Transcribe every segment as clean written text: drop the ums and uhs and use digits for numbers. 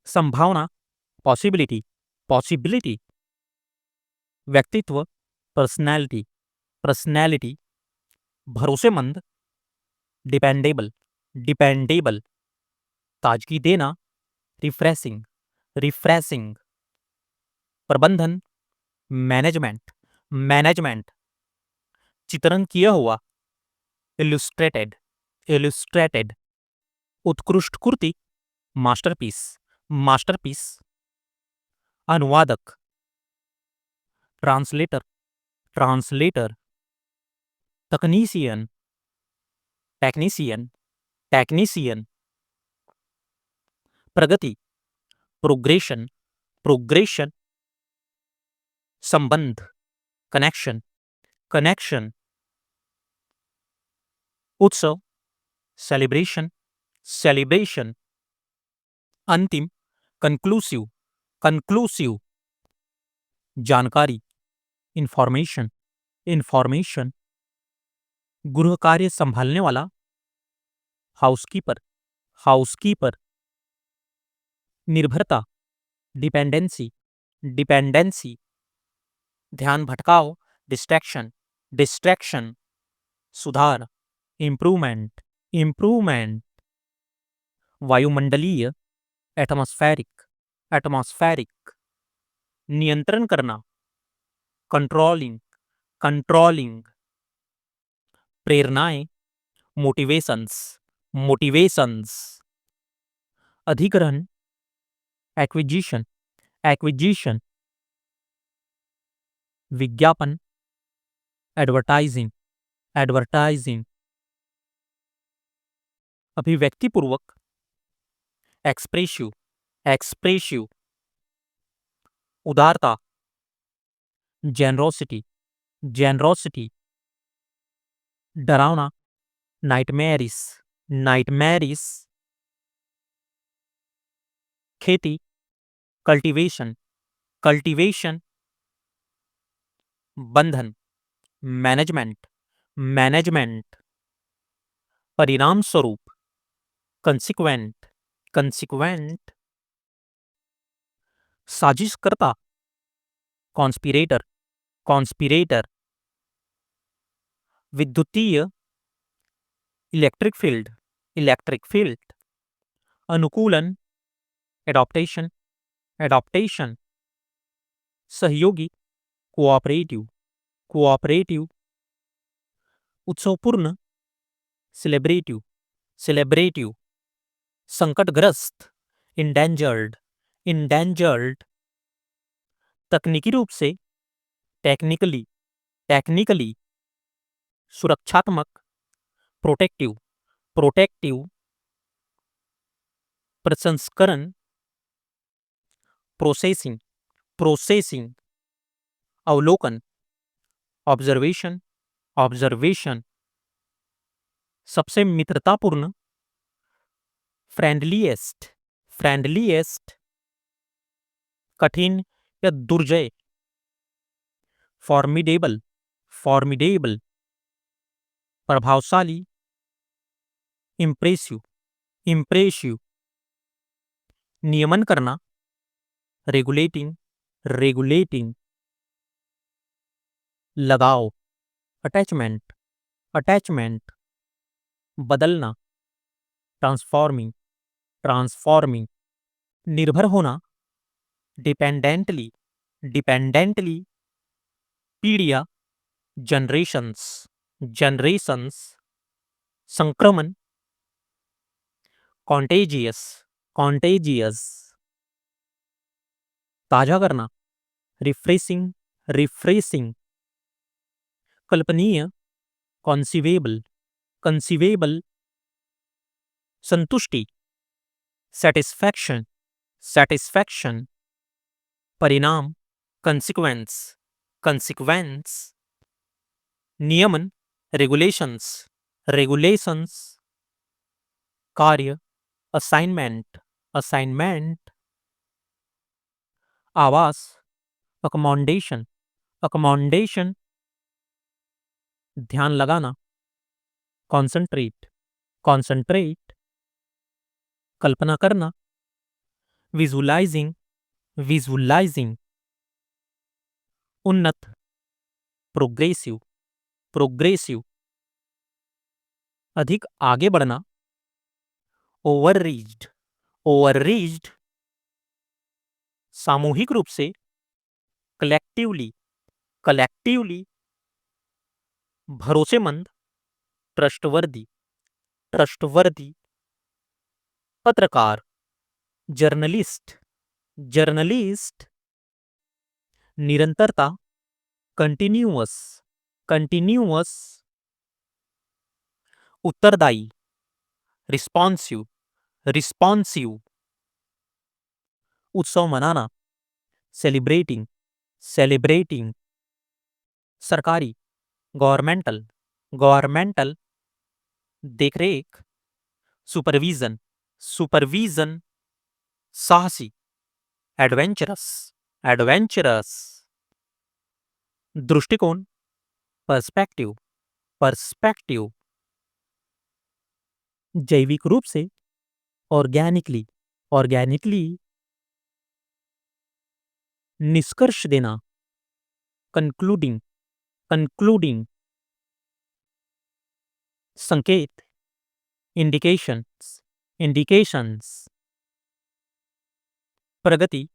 संभावना, possibility, possibility, व्यक्तित्व, personality, personality, भरोसेमंद, डिपेंडेबल, डिपेंडेबल, ताजगी देना, रिफ्रेशिंग, रिफ्रेशिंग, प्रबंधन, मैनेजमेंट, मैनेजमेंट, चित्रण किया हुआ, इलुस्ट्रेटेड, इलुस्ट्रेटेड, उत्कृष्ट कृति, मास्टरपीस, मास्टरपीस, अनुवादक, ट्रांसलेटर, ट्रांसलेटर, तकनीशियन, टेक्नीशियन, टेक्नीशियन, प्रगति, प्रोग्रेशन, प्रोग्रेशन, संबंध, कनेक्शन, कनेक्शन, उत्सव, सेलिब्रेशन, सेलिब्रेशन, अंतिम, कंक्लूसिव, कंक्लूसिव, जानकारी, इंफॉर्मेशन, इंफॉर्मेशन, गृह कार्य संभालने वाला, हाउसकीपर, हाउसकीपर, निर्भरता, डिपेंडेंसी, डिपेंडेंसी, ध्यान भटकाव, डिस्ट्रैक्शन, डिस्ट्रैक्शन, सुधार, इम्प्रूवमेंट, इम्प्रूवमेंट, वायुमंडलीय, एटमॉस्फेरिक, एटमॉस्फेरिक, नियंत्रण करना, कंट्रोलिंग, कंट्रोलिंग, प्रेरणाएं, मोटिवेशंस, मोटिवेशंस, अधिग्रहण, एक्विजिशन, एक्विजिशन, विज्ञापन, एडवर्टाइजिंग, एडवर्टाइजिंग, अभिव्यक्तिपूर्वक, एक्सप्रेसिव, एक्सप्रेसिव, उदारता, जेनरोसिटी, जेनरोसिटी, डरावना, नाइटमेरिस, नाइटमेरिस, खेती, कल्टीवेशन, कल्टीवेशन, बंधन, मैनेजमेंट, मैनेजमेंट, परिणाम स्वरूप, कंसिक्वेंट, कंसिक्वेंट, साजिशकर्ता, कॉन्स्पिरेटर, कॉन्स्पिरेटर, विद्युतीय, इलेक्ट्रिक फील्ड, इलेक्ट्रिक फील्ड, अनुकूलन, एडॉप्टेशन, एडॉप्टेशन, सहयोगी, कोऑपरेटिव, कोऑपरेटिव, उत्सवपूर्ण, सेलिब्रेटिव, सेलिब्रेटिव, संकटग्रस्त, इंडेंजर्ड, इंडेंजर्ड, तकनीकी रूप से, टेक्निकली, टेक्निकली, सुरक्षात्मक, प्रोटेक्टिव, प्रोटेक्टिव, प्रसंस्करण, प्रोसेसिंग, प्रोसेसिंग, अवलोकन, ऑब्जर्वेशन, ऑब्जर्वेशन, सबसे मित्रतापूर्ण, फ्रेंडलीएस्ट, फ्रेंडलीएस्ट, कठिन या दुर्जय, फॉर्मिडेबल, फॉर्मिडेबल, प्रभावशाली, इम्प्रेसिव, इम्प्रेसिव, नियमन करना, रेगुलेटिंग, रेगुलेटिंग, लगाव, अटैचमेंट, अटैचमेंट, बदलना, ट्रांसफॉर्मिंग, ट्रांसफॉर्मिंग, निर्भर होना, डिपेंडेंटली, डिपेंडेंटली, पीढ़ियाँ, जनरेशंस, जनरेशंस, संक्रमण, कॉन्टेजियस, कॉन्टेजियस, ताजा करना, रिफ्रेशिंग, रिफ्रेशिंग, कल्पनीय, कॉन्सीवेबल, कंसीवेबल, संतुष्टि, सेटिस्फैक्शन, सेटिस्फैक्शन, परिणाम, कंसिक्वेंस, कंसिक्वेंस, नियमन, रेगुलेशंस, रेगुलेशंस, कार्य, असाइनमेंट, असाइनमेंट, आवास, अकोमोडेशन, अकोमोडेशन, ध्यान लगाना, कॉन्सेंट्रेट, कॉन्सेंट्रेट, कल्पना करना, विजुलाइजिंग, विजुलाइजिंग। उन्नत, प्रोग्रेसिव, प्रोग्रेसिव। अधिक आगे बढ़ना, ओवररीच्ड, ओवररीच्ड। सामूहिक रूप से, कलेक्टिवली, कलेक्टिवली। भरोसेमंद, ट्रस्टवर्दी, ट्रस्टवर्दी। पत्रकार, जर्नलिस्ट, जर्नलिस्ट। निरंतरता, कंटिन्यूअस, कंटिन्यूअस। उत्तरदायी, रिस्पॉन्सिव, रिस्पॉन्सिव। उत्सव मनाना, सेलिब्रेटिंग, सेलिब्रेटिंग। सरकारी, गवर्नमेंटल, गवर्नमेंटल। देखरेख, सुपरविजन, सुपरविजन। साहसी, एडवेंचरस, एडवेंचरस। दृष्टिकोण, पर्सपेक्टिव, पर्सपेक्टिव। जैविक रूप से, ऑर्गेनिकली, ऑर्गेनिकली। निष्कर्ष देना, कंक्लूडिंग, कंक्लूडिंग। संकेत, इंडिकेशंस, इंडिकेशंस। प्रगति,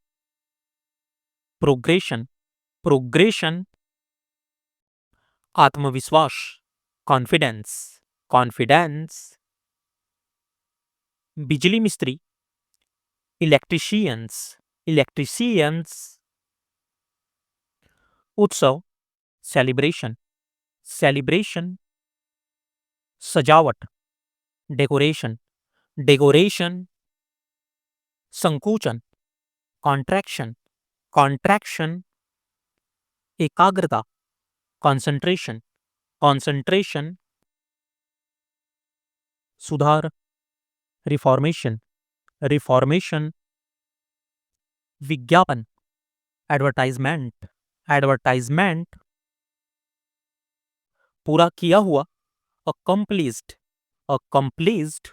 प्रोग्रेशन, प्रोग्रेशन। आत्मविश्वास, कॉन्फिडेंस, कॉन्फिडेंस। बिजली मिस्त्री, इलेक्ट्रिशियंस, इलेक्ट्रिशियंस। उत्सव, सेलिब्रेशन, सेलिब्रेशन। सजावट, डेकोरेशन, डेकोरेशन। संकुचन, कॉन्ट्रैक्शन, कॉन्ट्रैक्शन। एकाग्रता, कॉन्सेंट्रेशन, कॉन्सेंट्रेशन। सुधार, रिफॉर्मेशन, रिफॉर्मेशन। विज्ञापन, एडवर्टाइजमेंट, एडवर्टाइजमेंट। पूरा किया हुआ, अकम्प्लीस्ड, अकम्प्लीस्ड।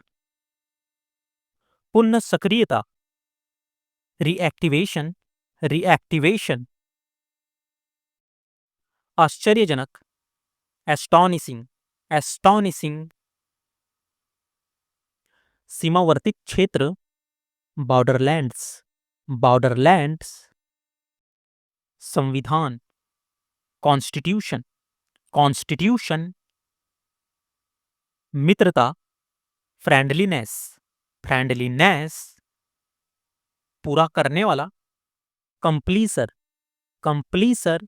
पुनः सक्रियता, रीएक्टिवेशन, रीएक्टिवेशन। आश्चर्यजनक, एस्टॉनिशिंग, एस्टॉनिशिंग। सीमावर्ती क्षेत्र, बॉर्डरलैंड्स, बॉर्डरलैंड्स। संविधान, कॉन्स्टिट्यूशन, कॉन्स्टिट्यूशन। मित्रता, फ्रेंडलीनेस, फ्रेंडलीनेस। पूरा करने वाला, कंप्लीसर, कंप्लीसर।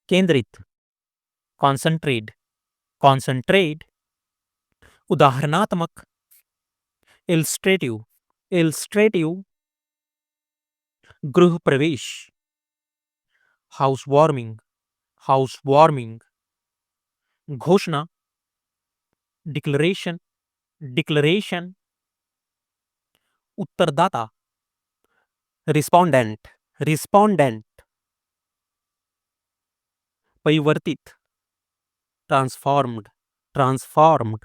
केंद्रित, कॉन्सेंट्रेट, कॉन्सेंट्रेट। उदाहरणात्मक, इल्स्ट्रेटिव, इल्स्ट्रेटिव। गृह प्रवेश, हाउस वार्मिंग, हाउस वार्मिंग। घोषणा, डिक्लेरेशन, डिक्लेरेशन। उत्तरदाता, रिस्पोंडेंट, रिस्पोंडेंट। परिवर्तित, ट्रांसफॉर्म्ड, ट्रांसफॉर्म्ड।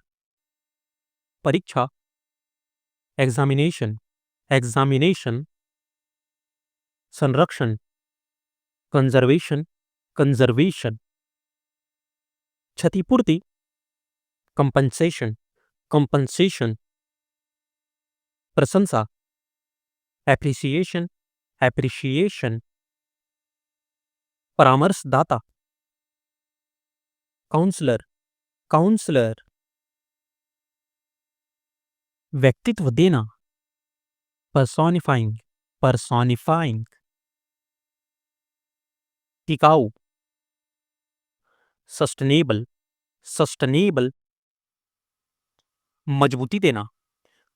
परीक्षा, एग्जामिनेशन, एग्जामिनेशन। संरक्षण, कंजर्वेशन, कंजर्वेशन। क्षतिपूर्ति, कंपनसेशन, कंपनसेशन। प्रशंसा, एप्रिसिएशन, एप्रिसिएशन। परामर्शदाता, काउंसलर, काउंसलर। व्यक्तित्व देना, पर्सोनिफाइंग, पर्सोनिफाइंग। टिकाऊ, सस्टेनेबल, सस्टेनेबल। मजबूती देना,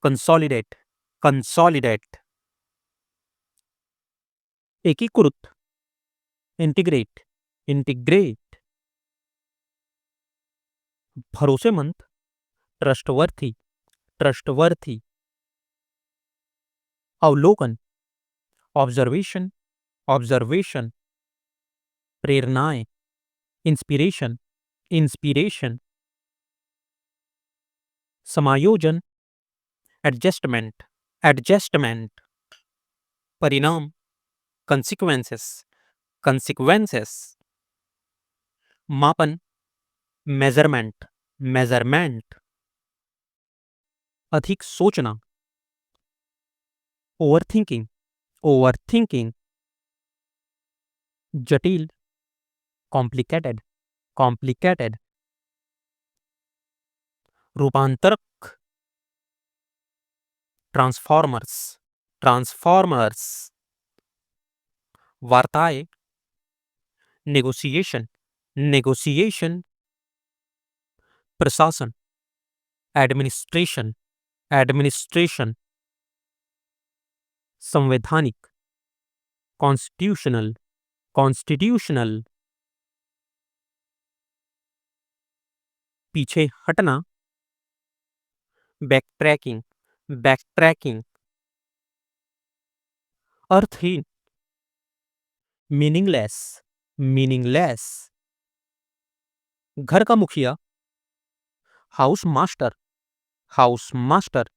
कंसोलिडेट, कंसोलिडेट। एकीकृत, इंटीग्रेट, इंटीग्रेट। भरोसेमंद, ट्रस्टवर्थी, ट्रस्टवर्थी। अवलोकन, ऑब्जर्वेशन, ऑब्जर्वेशन। प्रेरणाएं, इंस्पिरेशन, इंस्पिरेशन। समायोजन, एडजस्टमेंट, एडजस्टमेंट, परिणाम, कंसिक्वेंसेस, कंसिक्वेंसेस, मापन, मेजरमेंट, मेजरमेंट, अधिक सोचना, ओवरथिंकिंग, ओवरथिंकिंग, जटिल, कॉम्प्लिकेटेड, कॉम्प्लिकेटेड, रूपांतरक, ट्रांसफॉर्मर्स, ट्रांसफॉर्मर्स, वार्ताएं, नेगोशिएशन, नेगोशिएशन, प्रशासन, एडमिनिस्ट्रेशन, एडमिनिस्ट्रेशन, संवैधानिक, कॉन्स्टिट्यूशनल, कॉन्स्टिट्यूशनल, पीछे हटना, बैकट्रैकिंग, बैकट्रैकिंग, अर्थहीन, मीनिंगलेस, मीनिंगलेस, घर का मुखिया, हाउस मास्टर, हाउस मास्टर,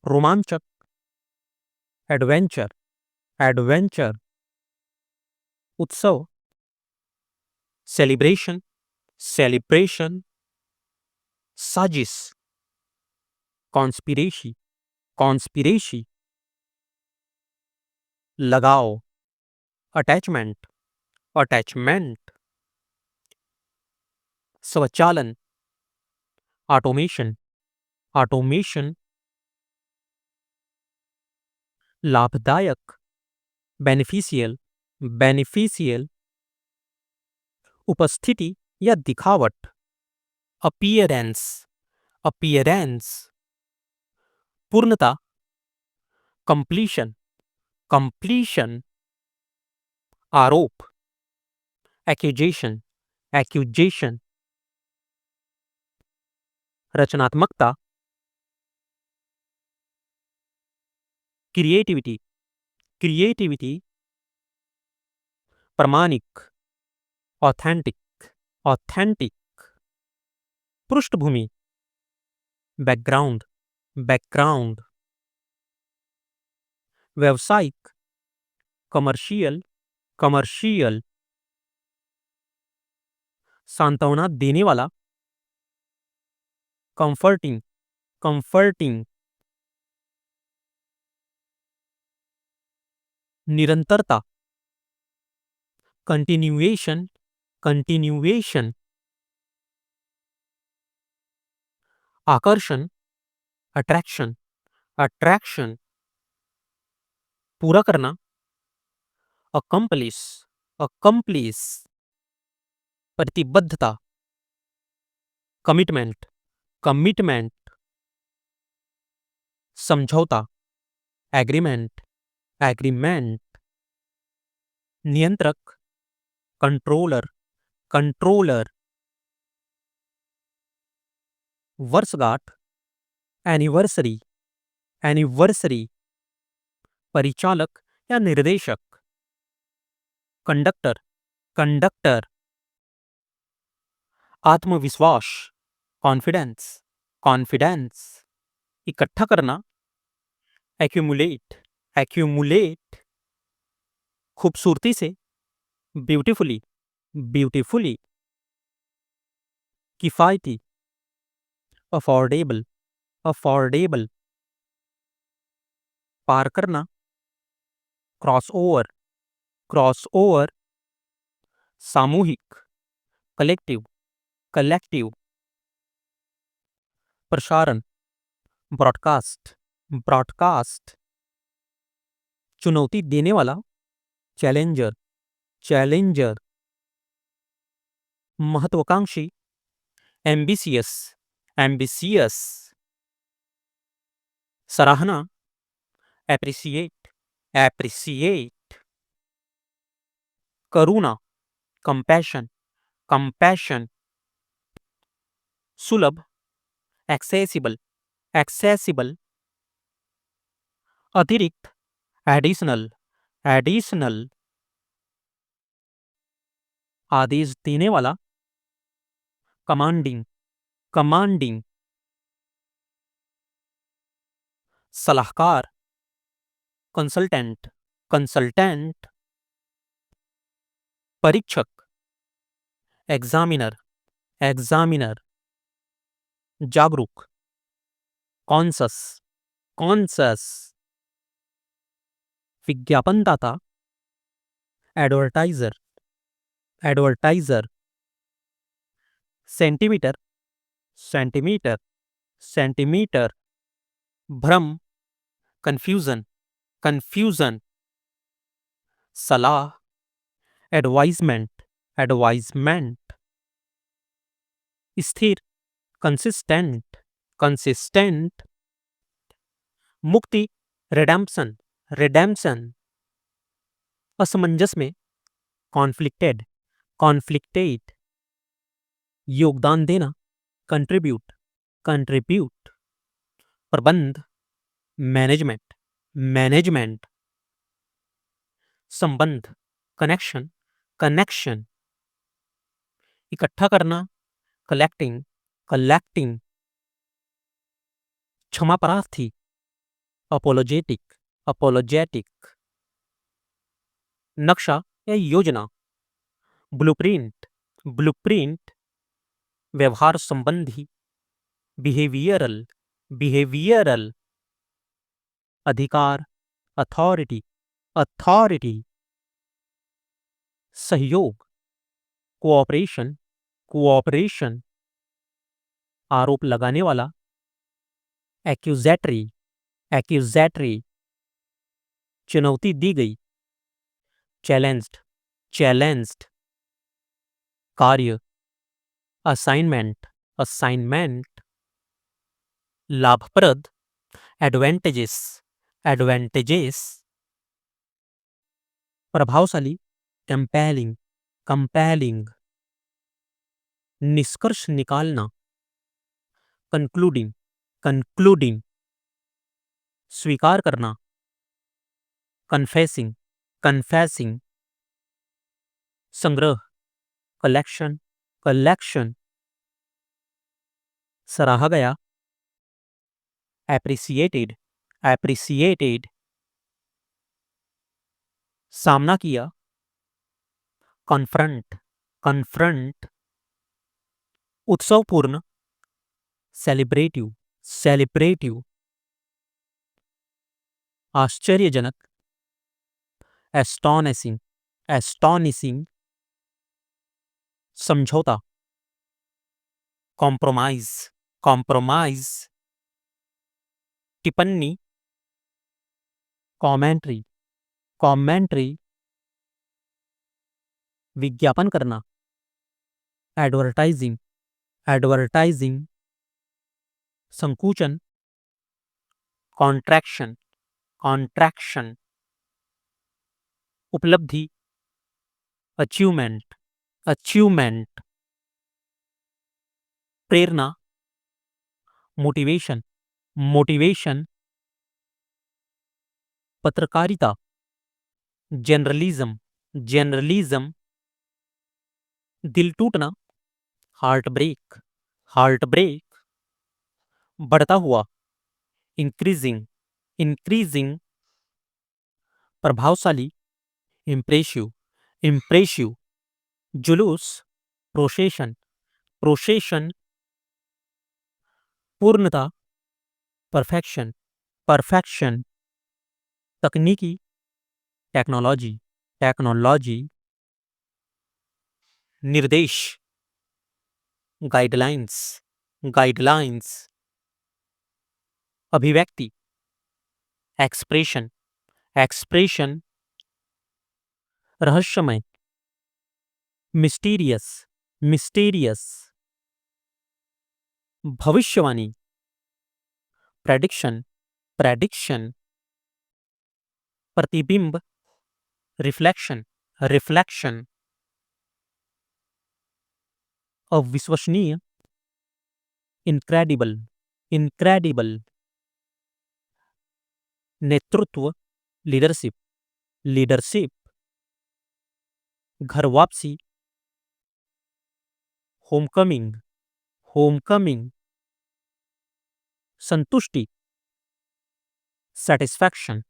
रोमांचक, एडवेंचर, एडवेंचर, उत्सव, सेलिब्रेशन, सेलिब्रेशन, साजिश, कॉन्स्पिरेसी, कॉन्स्पिरेसी, लगाओ, अटैचमेंट, अटैचमेंट, स्वचालन, ऑटोमेशन, ऑटोमेशन, लाभदायक, बेनिफिशियल, बेनिफिशियल, उपस्थिति या दिखावट, अपीयरेंस, अपीयरेंस, पूर्णता, कंप्लीशन, कंप्लीशन, आरोप, एक्यूजेशन, एक्यूजेशन, रचनात्मकता, क्रिएटिविटी, क्रिएटिविटी, प्रमाणिक, ऑथेंटिक, ऑथेंटिक, पृष्ठभूमि, बैकग्राउंड, बैकग्राउंड, व्यावसायिक, कमर्शियल, कमर्शियल, सांत्वना देने वाला, कंफर्टिंग, कंफर्टिंग, निरंतरता, कंटिन्यूएशन, कंटिन्यूएशन, आकर्षण, अट्रैक्शन, अट्रैक्शन, पूरा करना, अकम्पलिश, अकम्पलिश, प्रतिबद्धता, कमिटमेंट, कमिटमेंट, समझौता, एग्रीमेंट, एग्रीमेंट, नियंत्रक, कंट्रोलर, कंट्रोलर, वर्षगांठ, एनिवर्सरी, एनिवर्सरी, परिचालक या निर्देशक, कंडक्टर, कंडक्टर, आत्मविश्वास, कॉन्फिडेंस, कॉन्फिडेंस, इकट्ठा करना, एक्यूमुलेट, एक्यूमुलेट, खूबसूरती से, ब्यूटीफुली, ब्यूटीफुली, किफायती, अफोर्डेबल, अफोर्डेबल, पार करना, क्रॉस ओवर, क्रॉस ओवर, सामूहिक, कलेक्टिव, कलेक्टिव, प्रसारण, ब्रॉडकास्ट, ब्रॉडकास्ट, चुनौती देने वाला, चैलेंजर, चैलेंजर, महत्वाकांक्षी, एम्बिशियस, एम्बिशियस, सराहना, एप्रिसिएट, एप्रिसिएट, करुणा, कंपैशन, कंपैशन, सुलभ, एक्सेसिबल, एक्सेसिबल, अतिरिक्त, एडिशनल, एडिशनल, आदेश देने वाला, कमांडिंग, कमांडिंग, सलाहकार, कंसल्टेंट, कंसल्टेंट, परीक्षक, एग्जामिनर, एग्जामिनर, जागरूक, कॉन्सस, कॉन्सस, विज्ञापनदाता, advertiser, advertiser, centimetre, centimetre, centimetre, भ्रम, कंफ्यूजन, कंफ्यूजन, सलाह, एडवाइजमेंट, एडवाइजमेंट, स्थिर, कंसिस्टेंट, कंसिस्टेंट, मुक्ति, रिडेम्पशन, रिडेम्पशन, असमंजस में, कॉन्फ्लिक्टेड, कॉन्फ्लिक्टेड, योगदान देना, कंट्रीब्यूट, कंट्रीब्यूट, प्रबंध, मैनेजमेंट, मैनेजमेंट, संबंध, कनेक्शन, कनेक्शन, इकट्ठा करना, कलेक्टिंग, कलेक्टिंग, क्षमा प्रार्थी, अपोलोजेटिक, अपोलोजेटिक, नक्शा या योजना, ब्लूप्रिंट, ब्लूप्रिंट, व्यवहार संबंधी, बिहेवियरल, बिहेवियरल, अधिकार, अथॉरिटी, अथॉरिटी, सहयोग, कोऑपरेशन, कोऑपरेशन, आरोप लगाने वाला, एक्यूजेटरी, एक्यूजेटरी, चुनौती दी गई, चैलेंज्ड, चैलेंज्ड, कार्य, असाइनमेंट, असाइनमेंट, लाभप्रद, एडवांटेजेस, एडवांटेजेस, प्रभावशाली, कंपेलिंग, कंपेलिंग, निष्कर्ष निकालना, कंक्लूडिंग, कंक्लूडिंग, स्वीकार करना, कन्फेसिंग, कन्फेसिंग, संग्रह, कलेक्शन, कलेक्शन, सराहा गया, एप्रिसिएटेड, एप्रिसिएटेड, सामना किया, कॉन्फ्रंट, कॉन्फ्रंट, उत्सवपूर्ण, सेलिब्रेटिव, सेलिब्रेटिव, आश्चर्यजनक, एस्टॉनिशिंग, एस्टॉनिशिंग, समझौता, कॉम्प्रोमाइज, कॉम्प्रोमाइज, टिप्पणी, कॉमेंट्री, कॉमेंट्री, विज्ञापन करना, एडवर्टाइजिंग, एडवर्टाइजिंग, संकुचन, कॉन्ट्रैक्शन, कॉन्ट्रैक्शन, उपलब्धि, अचीवमेंट, अचीवमेंट, प्रेरणा, मोटिवेशन, मोटिवेशन, पत्रकारिता, जर्नलिज्म, जर्नलिज्म, दिल टूटना, हार्ट ब्रेक, हार्ट ब्रेक, बढ़ता हुआ, इंक्रीजिंग, इंक्रीजिंग, प्रभावशाली, इम्प्रेसिव, इम्प्रेसिव, जुलूस, प्रोसेशन, प्रोसेशन, पूर्णता, परफेक्शन, परफेक्शन, तकनीकी, टेक्नोलॉजी, टेक्नोलॉजी, निर्देश, गाइडलाइंस, गाइडलाइंस, अभिव्यक्ति, एक्सप्रेशन, एक्सप्रेशन, रहस्यमय, मिस्टीरियस, मिस्टीरियस, भविष्यवाणी, प्रेडिक्शन, प्रेडिक्शन, प्रतिबिंब, रिफ्लेक्शन, रिफ्लेक्शन, अविश्वसनीय, इनक्रेडिबल, इनक्रेडिबल, नेतृत्व, लीडरशिप, लीडरशिप, घर वापसी, होमकमिंग, होमकमिंग, संतुष्टि, satisfaction,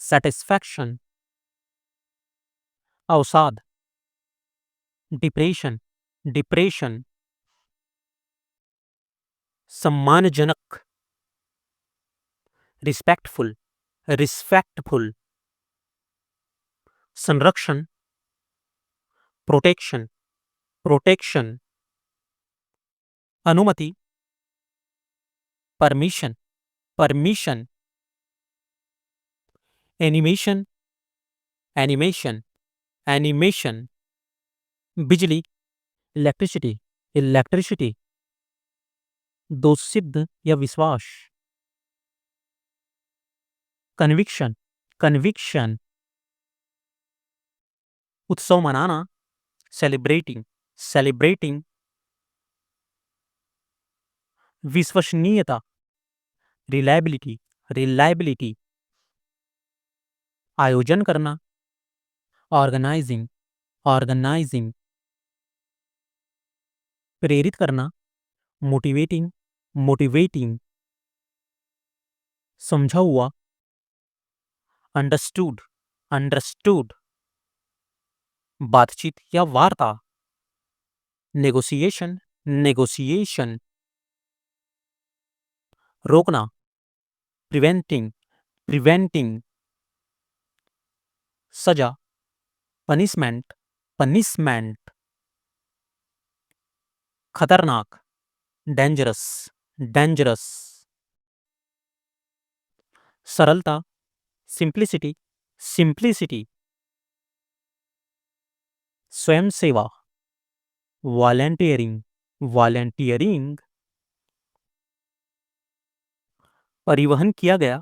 satisfaction, अवसाद, डिप्रेशन, डिप्रेशन, सम्मानजनक, रिस्पेक्टफुल, रिस्पेक्टफुल, संरक्षण, प्रोटेक्शन, प्रोटेक्शन, अनुमति, permission, permission, animation, animation, animation, बिजली, इलेक्ट्रिसिटी, इलेक्ट्रिसिटी, दोषसिद्ध या विश्वास, कन्विक्शन, कन्विक्शन, उत्सव मनाना, सेलिब्रेटिंग, सेलिब्रेटिंग, विश्वसनीयता, रिलायबिलिटी, रिलायबिलिटी, आयोजन करना, ऑर्गेनाइजिंग, ऑर्गेनाइजिंग, प्रेरित करना, मोटिवेटिंग, मोटिवेटिंग, समझा हुआ, अंडरस्टूड, अंडरस्टूड, बातचीत या वार्ता, नेगोशिएशन, नेगोशिएशन, रोकना, प्रिवेंटिंग, प्रिवेंटिंग, सजा, पनिशमेंट, पनिशमेंट, खतरनाक, डेंजरस, डेंजरस, सरलता, सिंप्लिसिटी, सिंप्लिसिटी, स्वयं सेवा, वॉलंटियरिंग, वॉलंटियरिंग, परिवहन किया गया,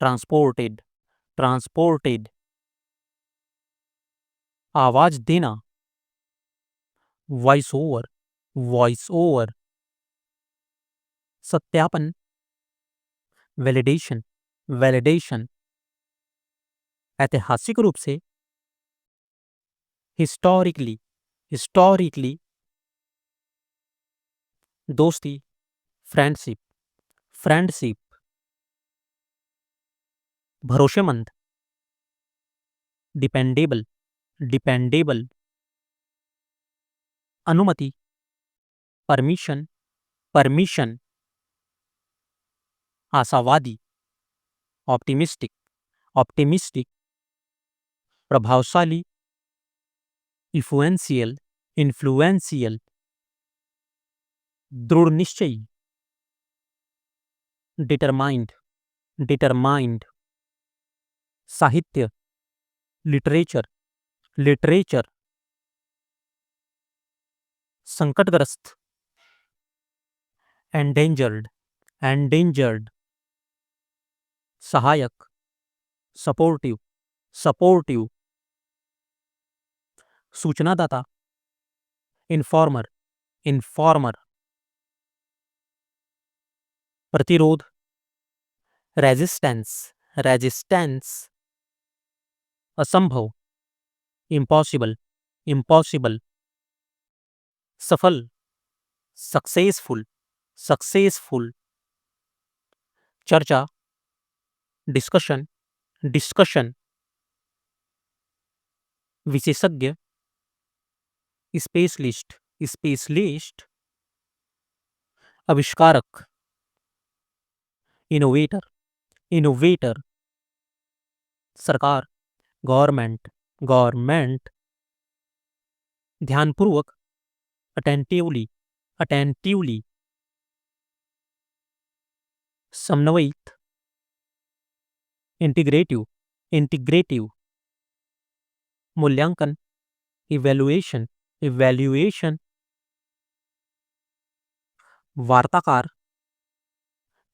ट्रांसपोर्टेड, ट्रांसपोर्टेड, आवाज देना, वॉइस ओवर, वॉइस ओवर, सत्यापन, वैलिडेशन, वैलिडेशन, ऐतिहासिक रूप से, हिस्टोरिकली, हिस्टोरिकली, दोस्ती, फ्रेंडशिप, फ्रेंडशिप, भरोसेमंद, डिपेंडेबल, डिपेंडेबल, अनुमति, परमिशन, परमिशन, आशावादी, ऑप्टिमिस्टिक, ऑप्टिमिस्टिक, प्रभावशाली, इन्फ्लुएंशियल, इन्फ्लुएंशियल, दृढ़ निश्चयी, डिटरमाइंड, डिटरमाइंड, साहित्य, लिटरेचर, लिटरेचर, संकटग्रस्त, एंडेंजर्ड, एंडेंजर्ड, सहायक, सपोर्टिव, सपोर्टिव, सूचनादाता, इन्फॉर्मर, इन्फॉर्मर, प्रतिरोध, रेजिस्टेंस, रेजिस्टेंस, असंभव, इम्पॉसिबल, इम्पॉसिबल, सफल, सक्सेसफुल, सक्सेसफुल, चर्चा, डिस्कशन, डिस्कशन, विशेषज्ञ, स्पेशलिस्ट, स्पेशलिस्ट, आविष्कारक, इनोवेटर, इनोवेटर, सरकार, गवर्नमेंट, गवर्नमेंट, ध्यानपूर्वक, अटेंटिवली, अटेंटिवली, समन्वयित, इंटीग्रेटिव, इंटीग्रेटिव, मूल्यांकन, इवैल्यूएशन, इवैल्यूएशन, वार्ताकार,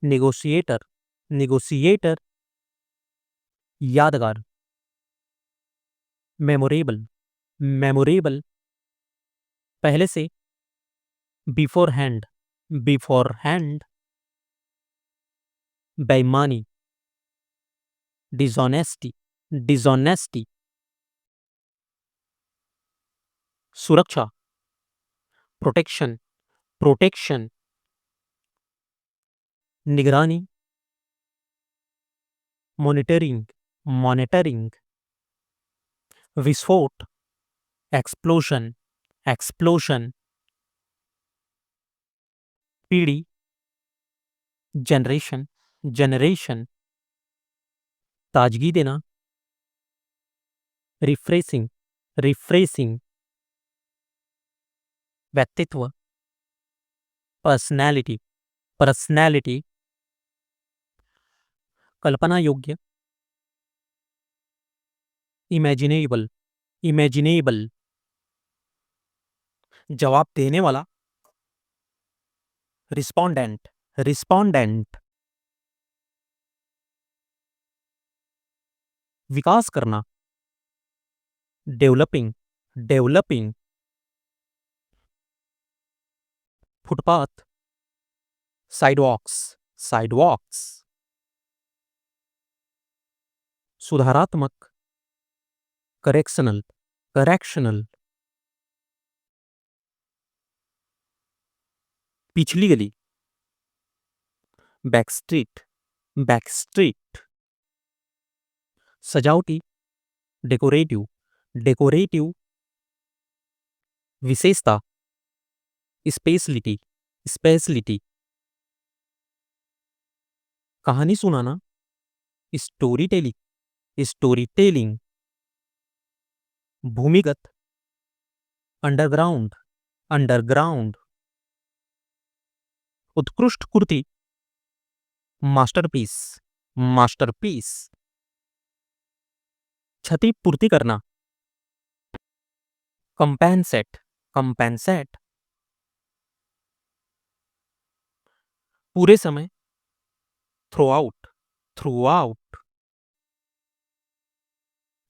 नेगोशिएटर, नेगोशिएटर, यादगार, मेमोरेबल, मेमोरेबल, पहले से, बिफोर हैंड, बिफोर हैंड, बेईमानी, डिसऑनेस्टी, डिसऑनेस्टी, सुरक्षा, प्रोटेक्शन, प्रोटेक्शन, निगरानी, मॉनिटरिंग, मॉनिटरिंग। विस्फोट, एक्सप्लोशन, एक्सप्लोशन। पीढ़ी, जनरेशन, जनरेशन। ताजगी देना, रिफ्रेशिंग, रिफ्रेशिंग। व्यक्तित्व, पर्सनैलिटी, पर्सनैलिटी। कल्पना योग्य, इमेजिनेबल, इमेजिनेबल। जवाब देने वाला, रिस्पोंडेंट, रिस्पोंडेंट। विकास करना, डेवलपिंग, डेवलपिंग। फुटपाथ, साइडवॉक्स, साइडवॉक्स। सुधारात्मक, करेक्शनल, करेक्शनल। पिछली गली, बैकस्ट्रीट, बैकस्ट्रीट। सजावटी, डेकोरेटिव, डेकोरेटिव। विशेषता, स्पेशलिटी, स्पेशलिटी। कहानी सुनाना, स्टोरी टेलिंग, स्टोरी टेलिंग। भूमिगत, अंडरग्राउंड, अंडरग्राउंड। उत्कृष्ट कृति, मास्टरपीस, मास्टरपीस। क्षतिपूर्ति करना, कंपेंसेट, कंपेंसेट। पूरे समय, थ्रू आउट, थ्रू आउट।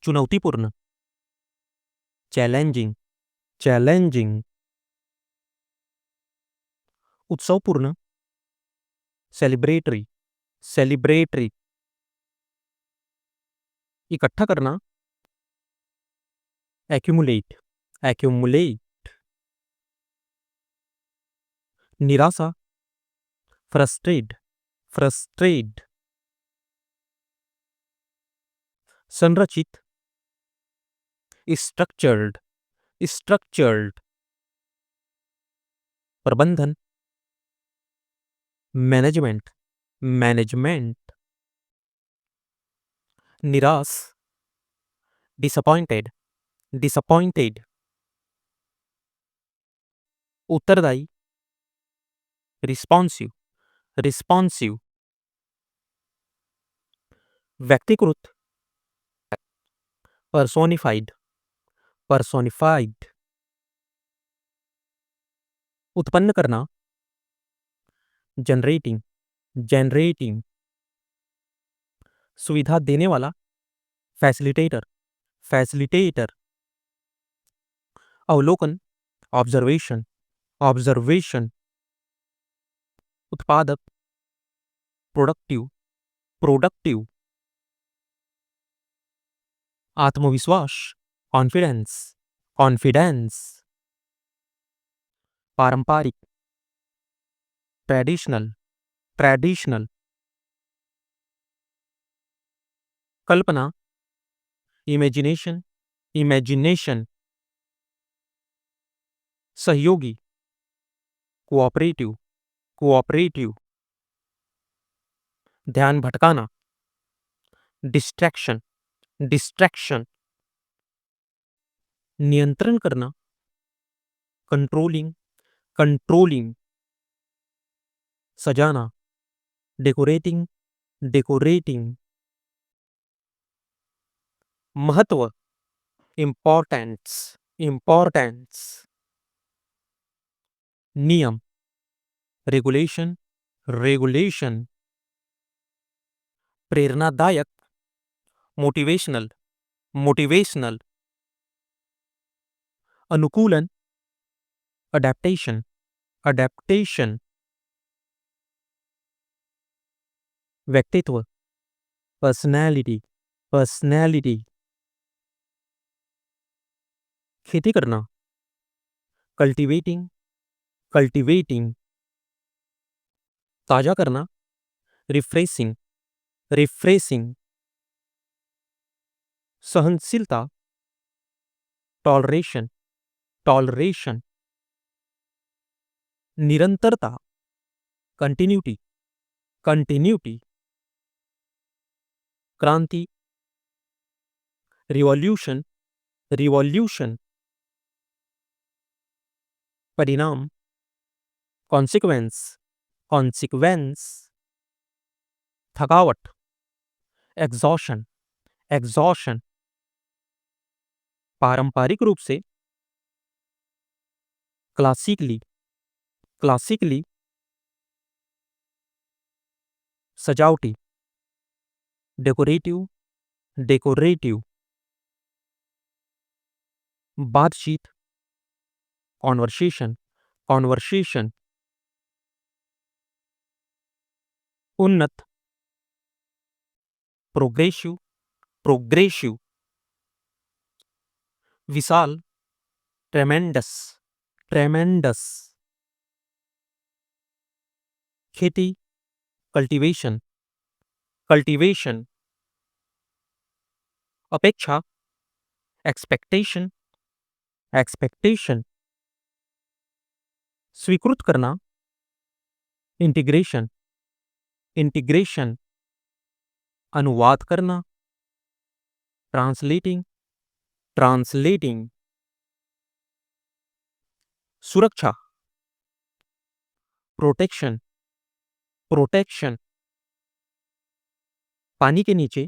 चुनौतीपूर्ण, चैलेंजिंग, चैलेंजिंग। उत्सवपूर्ण, सेलिब्रेटरी, सेलिब्रेटरी। इकट्ठा करना, एक्यूमुलेट, एक्यूमुलेट। निराशा, फ्रस्ट्रेट, फ्रस्ट्रेट। संरचित, स्ट्रक्चर्ड, स्ट्रक्चर्ड। प्रबंधन, मैनेजमेंट, मैनेजमेंट। निराश, डिसअपॉइंटेड, डिसअपॉइंटेड। उत्तरदायी, रिस्पॉन्सिव, रिस्पॉन्सिव। व्यक्तिकृत, पर्सोनिफाइड, पर्सोनिफाइड। उत्पन्न करना, जनरेटिंग, जनरेटिंग। सुविधा देने वाला, फैसिलिटेटर, फैसिलिटेटर। अवलोकन, ऑब्जर्वेशन, ऑब्जर्वेशन। उत्पादक, प्रोडक्टिव, प्रोडक्टिव। आत्मविश्वास, कॉन्फिडेंस, कॉन्फिडेंस। पारंपरिक, ट्रेडिशनल, ट्रेडिशनल। कल्पना, इमेजिनेशन, इमेजिनेशन। सहयोगी, कोऑपरेटिव, कोऑपरेटिव। ध्यान भटकाना, डिस्ट्रैक्शन, डिस्ट्रैक्शन। नियंत्रण करना, कंट्रोलिंग, कंट्रोलिंग। सजाना, डेकोरेटिंग, डेकोरेटिंग। महत्व, इम्पोर्टेंस, इम्पोर्टेंस। नियम, रेगुलेशन, रेगुलेशन। प्रेरणादायक, मोटिवेशनल, मोटिवेशनल। अनुकूलन, अडेप्टेशन, अडेप्टेशन। व्यक्तित्व, पर्सनैलिटी, पर्सनैलिटी। खेती करना, कल्टीवेटिंग, कल्टीवेटिंग। ताजा करना, रिफ्रेशिंग, रिफ्रेशिंग। सहनशीलता, टॉलरेशन, टॉलरेशन, निरंतरता, कंटिन्यूटी, कंटिन्यूटी, क्रांति, रिवॉल्यूशन, रिवॉल्यूशन, परिणाम, कॉन्सिक्वेंस, कॉन्सिक्वेंस, थकावट, एग्जॉशन, एग्जॉशन, पारंपरिक रूप से, क्लासिकली, क्लासिकली, सजावटी, डेकोरेटिव, डेकोरेटिव, बातचीत, कॉन्वर्सेशन, कॉन्वर्सेशन, उन्नत, प्रोग्रेसिव, प्रोग्रेसिव, विशाल, ट्रेमेंडस, ट्रेमेंडस, खेती, कल्टीवेशन, कल्टीवेशन, अपेक्षा, एक्सपेक्टेशन, एक्सपेक्टेशन, स्वीकृत करना, इंटीग्रेशन, इंटीग्रेशन, अनुवाद करना, ट्रांसलेटिंग, ट्रांसलेटिंग, सुरक्षा, प्रोटेक्शन, प्रोटेक्शन, पानी के नीचे,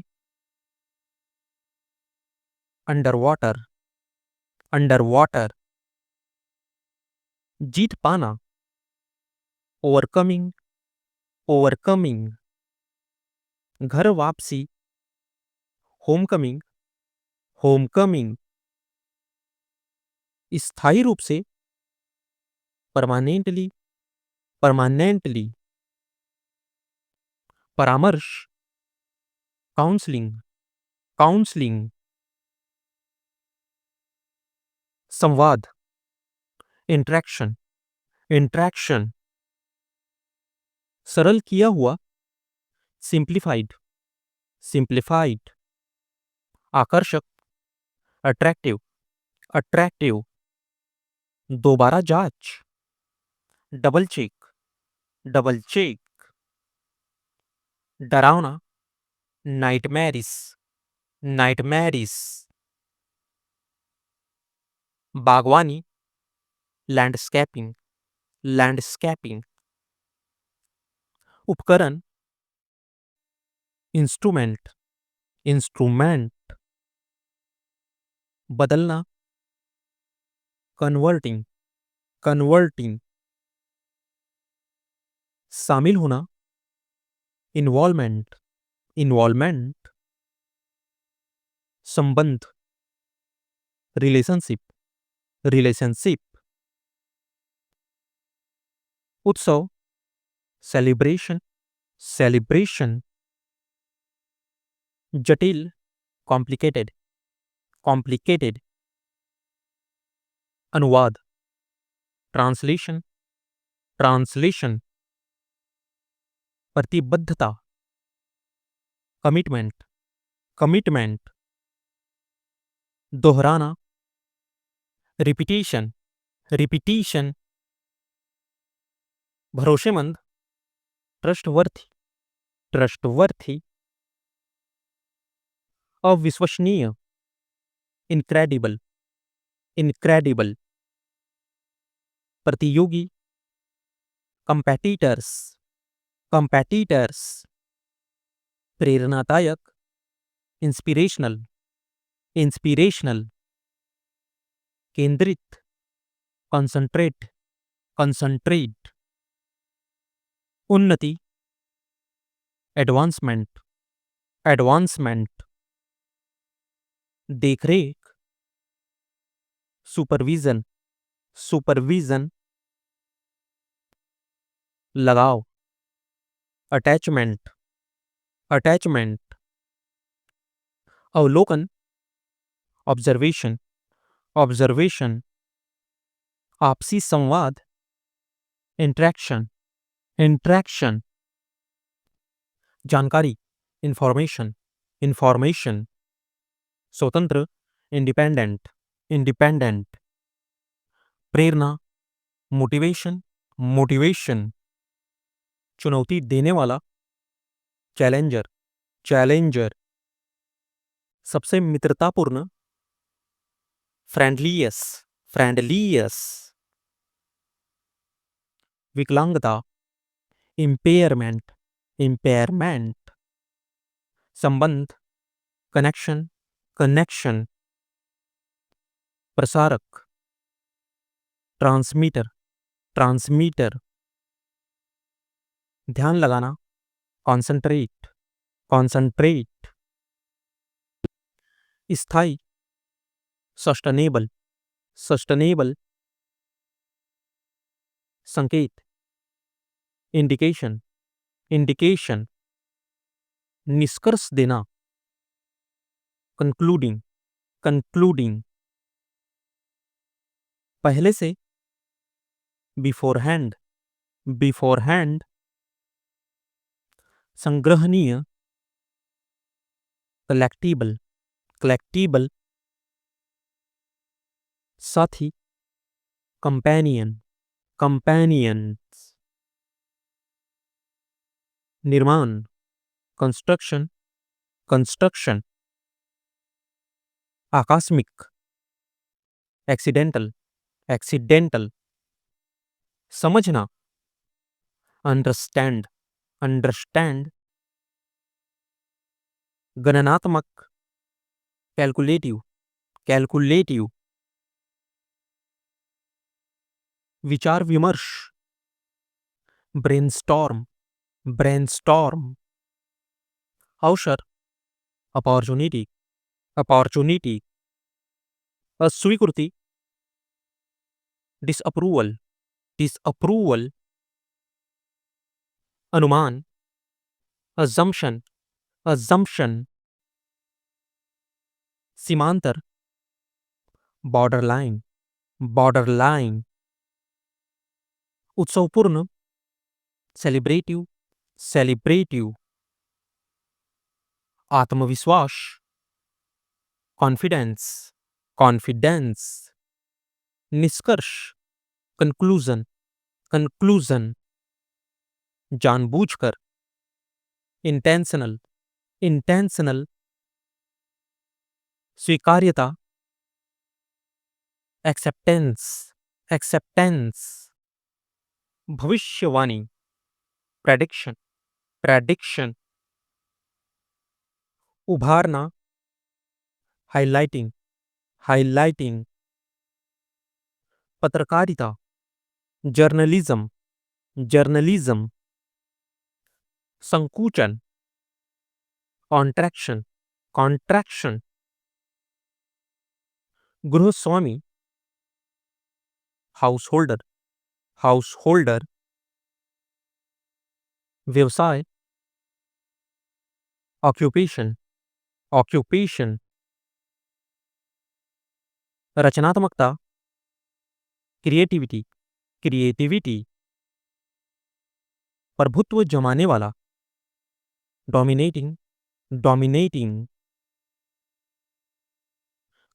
अंडर वाटर, अंडर वाटर, जीत पाना, ओवरकमिंग, ओवरकमिंग, घर वापसी, होमकमिंग, होमकमिंग, स्थायी रूप से, परमानेंटली, परमानेंटली, परामर्श, काउंसलिंग, काउंसलिंग, संवाद, इंट्रैक्शन, इंट्रैक्शन, सरल किया हुआ, सिंप्लीफाइड, सिंप्लीफाइड, आकर्षक, अट्रैक्टिव, अट्रैक्टिव, दोबारा जांच, डबल चेक, डबल चेक, डरावना, नाइटमेरिस, नाइटमेरिस, बागवानी, लैंडस्केपिंग, लैंडस्केपिंग, उपकरण, इंस्ट्रूमेंट, इंस्ट्रूमेंट, बदलना, कन्वर्टिंग, कन्वर्टिंग, शामिल होना, इन्वॉल्वमेंट, इन्वॉल्वमेंट, संबंध, रिलेशनशिप, रिलेशनशिप, उत्सव, सेलिब्रेशन, सेलिब्रेशन, जटिल, कॉम्प्लिकेटेड, कॉम्प्लिकेटेड, अनुवाद, ट्रांसलेशन, ट्रांसलेशन, प्रतिबद्धता, कमिटमेंट, कमिटमेंट, दोहराना, रिपीटिशन, रिपीटिशन, भरोसेमंद, ट्रस्टवर्थी, ट्रस्टवर्थी, अविश्वसनीय, इनक्रेडिबल, इनक्रेडिबल, प्रतियोगी, कंपेटिटर्स, कंपेटिटर्स, प्रेरणादायक, इंस्पिरेशनल, इंस्पिरेशनल, केंद्रित, कंसंट्रेट, कंसंट्रेट, उन्नति, एडवांसमेंट, एडवांसमेंट, देखरेख, सुपरविजन, सुपरविजन, लगाव, अटैचमेंट, अटैचमेंट, अवलोकन, ऑब्जर्वेशन, ऑब्जर्वेशन, आपसी संवाद, इंट्रैक्शन, इंट्रैक्शन, जानकारी, इंफॉर्मेशन, इंफॉर्मेशन, स्वतंत्र, इंडिपेंडेंट, इंडिपेंडेंट। प्रेरणा, मोटिवेशन, मोटिवेशन। चुनौती देने वाला, चैलेंजर, चैलेंजर। सबसे मित्रतापूर्ण, फ्रेंडलियस, फ्रेंडलियस। विकलांगता, इम्पेयरमेंट, इम्पेयरमेंट। संबंध, कनेक्शन, कनेक्शन। प्रसारक, ट्रांसमीटर, ट्रांसमीटर। ध्यान लगाना, कॉन्सेंट्रेट, कॉन्सेंट्रेट। स्थायी, सस्टेनेबल, सस्टेनेबल। संकेत, इंडिकेशन, इंडिकेशन। निष्कर्ष देना, कंक्लूडिंग, कंक्लूडिंग। पहले से, बिफोर हैंड, बिफोर हैंड। संग्रहणीय, कलेक्टिबल, कलेक्टिबल। साथी, कंपेनियन, कंपेनियन। निर्माण, कंस्ट्रक्शन, कंस्ट्रक्शन। आकस्मिक, एक्सीडेंटल, एक्सीडेंटल। समझना, अंडरस्टैंड, अंडरस्टैंड। गणनात्मक, कैलकुलेटिव, कैलकुलेटिव। विचार विमर्श, ब्रेनस्टॉर्म, ब्रेनस्टॉर्म। अवसर, अपॉर्चुनिटी, अपॉर्चुनिटी। अस्वीकृति, डिसअप्रूवल, डिसअप्रूवल। अनुमान, अजम्पशन, अजम्पशन। सीमांतर, बॉर्डरलाइन, बॉर्डरलाइन। उत्सवपूर्ण, सेलिब्रेटिव, सेलिब्रेटिव। आत्मविश्वास, कॉन्फिडेंस, कॉन्फिडेंस। निष्कर्ष, कंक्लूजन, कंक्लूजन। जानबूझकर, इंटेंशनल, इंटेंशनल। स्वीकार्यता, एक्सेप्टेंस, एक्सेप्टेंस। भविष्यवाणी, प्रेडिक्शन, प्रेडिक्शन। उभारना, हाइलाइटिंग, हाइलाइटिंग। पत्रकारिता, जर्नलिज्म, जर्नलिज्म। संकुचन, कॉन्ट्रैक्शन, कॉन्ट्रैक्शन। गृहस्वामी, हाउस होल्डर, हाउस होल्डर। व्यवसाय, ऑक्यूपेशन, ऑक्यूपेशन। रचनात्मकता, क्रिएटिविटी, क्रिएटिविटी। प्रभुत्व जमाने वाला, डोमिनेटिंग, डोमिनेटिंग।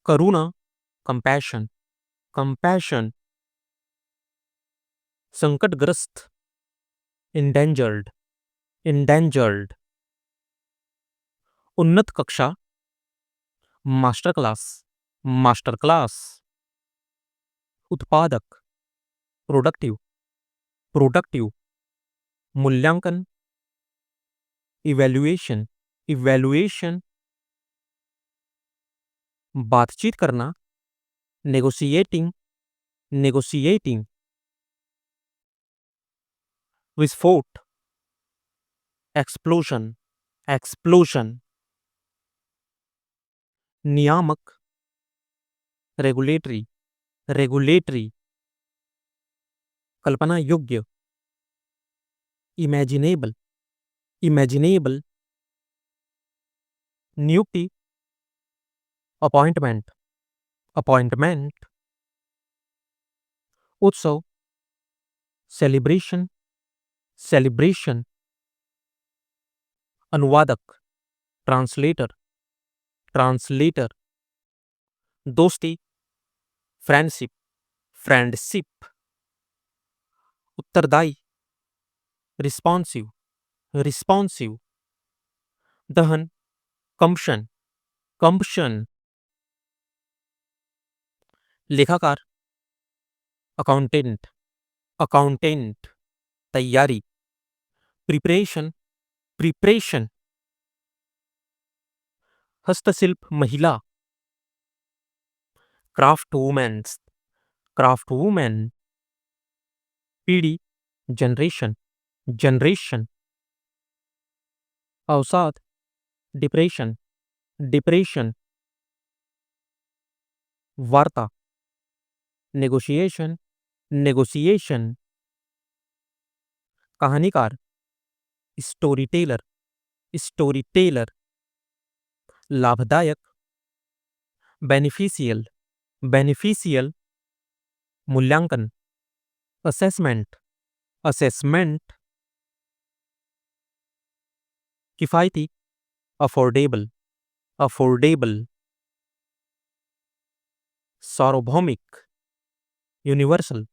करुणा, कंपैशन, कंपैशन। संकटग्रस्त, इंडेंजर्ड, इंडेंजर्ड। उन्नत कक्षा, मास्टर क्लास, मास्टर क्लास। उत्पादक, प्रोडक्टिव, प्रोडक्टिव। मूल्यांकन, इवैल्यूएशन, इवैल्यूएशन। बातचीत करना, नेगोशिएटिंग, नेगोशिएटिंग। विस्फोट, एक्सप्लोजन, एक्सप्लोजन। नियामक, रेगुलेटरी, रेगुलेटरी। कल्पना योग्य, इमेजिनेबल, इमेजिनेबल। नियुक्ति, अपॉइंटमेंट, अपॉइंटमेंट। उत्सव, सेलिब्रेशन, सेलिब्रेशन। अनुवादक, ट्रांसलेटर, ट्रांसलेटर। दोस्ती, फ्रेंडशिप, फ्रेंडशिप। उत्तरदायी, रिस्पॉन्सिव, रिस्पॉन्सिव। दहन, कंप्शन, कंप्शन। लेखाकार, अकाउंटेंट, अकाउंटेंट। तैयारी, प्रिपरेशन, प्रिपरेशन। हस्तशिल्प महिला, क्राफ्ट वुमेन्स, क्राफ्ट वुमेन। पीढ़ी, जनरेशन, जनरेशन। अवसाद, डिप्रेशन, डिप्रेशन। वार्ता, नेगोशिएशन, नेगोशिएशन। कहानीकार, स्टोरी टेलर, स्टोरी टेलर। लाभदायक, बेनिफिशियल, बेनिफिशियल। मूल्यांकन, असेसमेंट, असेसमेंट। किफायती, अफोर्डेबल, अफोर्डेबल। सार्वभौमिक, यूनिवर्सल,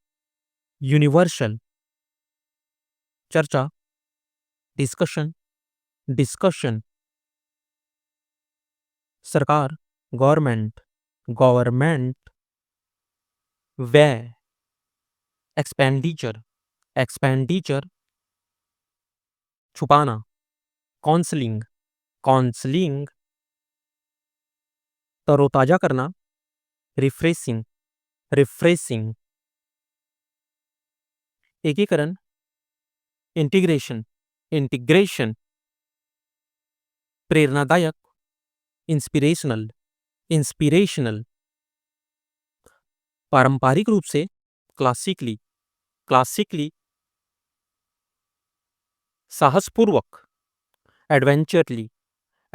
यूनिवर्सल। चर्चा, डिस्कशन, डिस्कशन। सरकार, गवर्नमेंट, गवर्नमेंट। व्यय, एक्सपेंडिचर, एक्सपेंडिचर। छुपाना, काउंसलिंग, काउंसलिंग। तरोताजा करना, रिफ्रेशिंग, रिफ्रेशिंग। एकीकरण, इंटीग्रेशन, इंटीग्रेशन। प्रेरणादायक, इंस्पिरेशनल, इंस्पिरेशनल। पारंपरिक रूप से, क्लासिकली, क्लासिकली। साहसपूर्वक, एडवेंचरली,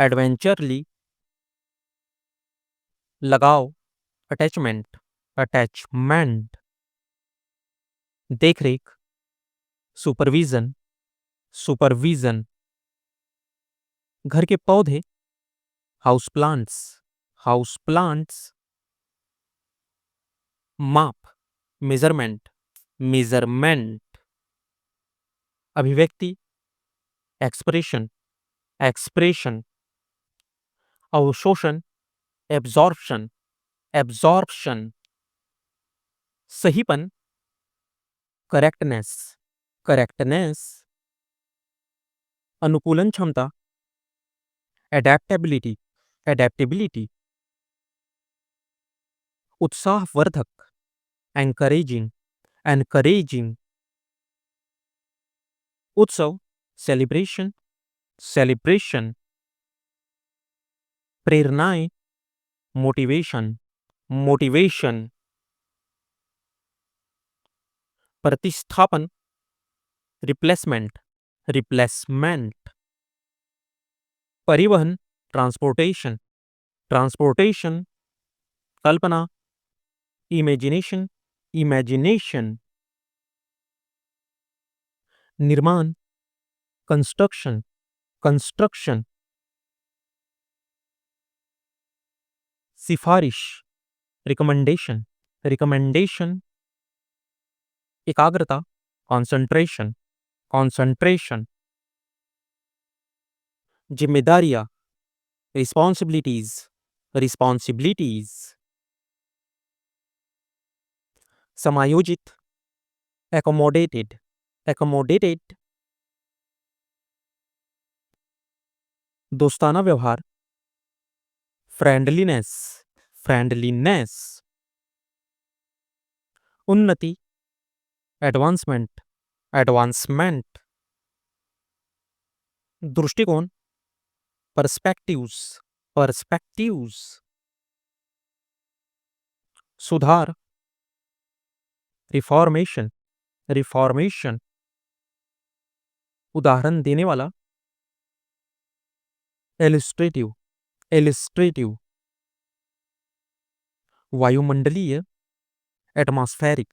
एडवेंचरली। लगाव, अटैचमेंट, अटैचमेंट। देखरेख, सुपरविजन, सुपरविजन। घर के पौधे, हाउस प्लांट्स, हाउस प्लांट्स। माप, मेजरमेंट, मेजरमेंट। अभिव्यक्ति, एक्सप्रेशन, एक्सप्रेशन। अवशोषण, एब्जॉर्प्शन, एब्जॉर्प्शन। सहीपन, करेक्टनेस, करेक्टनेस। अनुकूलन क्षमता, एडेप्टेबिलिटी, एडेप्टेबिलिटी। उत्साहवर्धक, एनकरेजिंग, एनकरेजिंग। उत्सव, सेलिब्रेशन, सेलिब्रेशन। प्रेरणाएं, मोटिवेशन, मोटिवेशन। प्रतिस्थापन, रिप्लेसमेंट, रिप्लेसमेंट। परिवहन, ट्रांसपोर्टेशन, ट्रांसपोर्टेशन। कल्पना, इमेजिनेशन, इमेजिनेशन। निर्माण, कंस्ट्रक्शन, कंस्ट्रक्शन। सिफारिश, रिकमेंडेशन, रिकमेंडेशन। एकाग्रता, कंसंट्रेशन, कंसंट्रेशन। जिम्मेदारियां, रिस्पॉन्सिबिलिटीज, रिस्पॉन्सिबिलिटीज। समायोजित, एकोमोडेटेड, एकोमोडेटेड। दोस्ताना व्यवहार, फ्रेंडलीनेस, फ्रेंडलीनेस। उन्नति, एडवांसमेंट, एडवांसमेंट। दृष्टिकोण, पर्सपेक्टिव्स, पर्सपेक्टिव्स। सुधार, रिफॉर्मेशन, रिफॉर्मेशन। उदाहरण देने वाला, इलिस्ट्रेटिव, इलिस्ट्रेटिव। वायुमंडलीय, एटमॉस्फेरिक,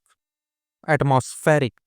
एटमॉस्फेरिक।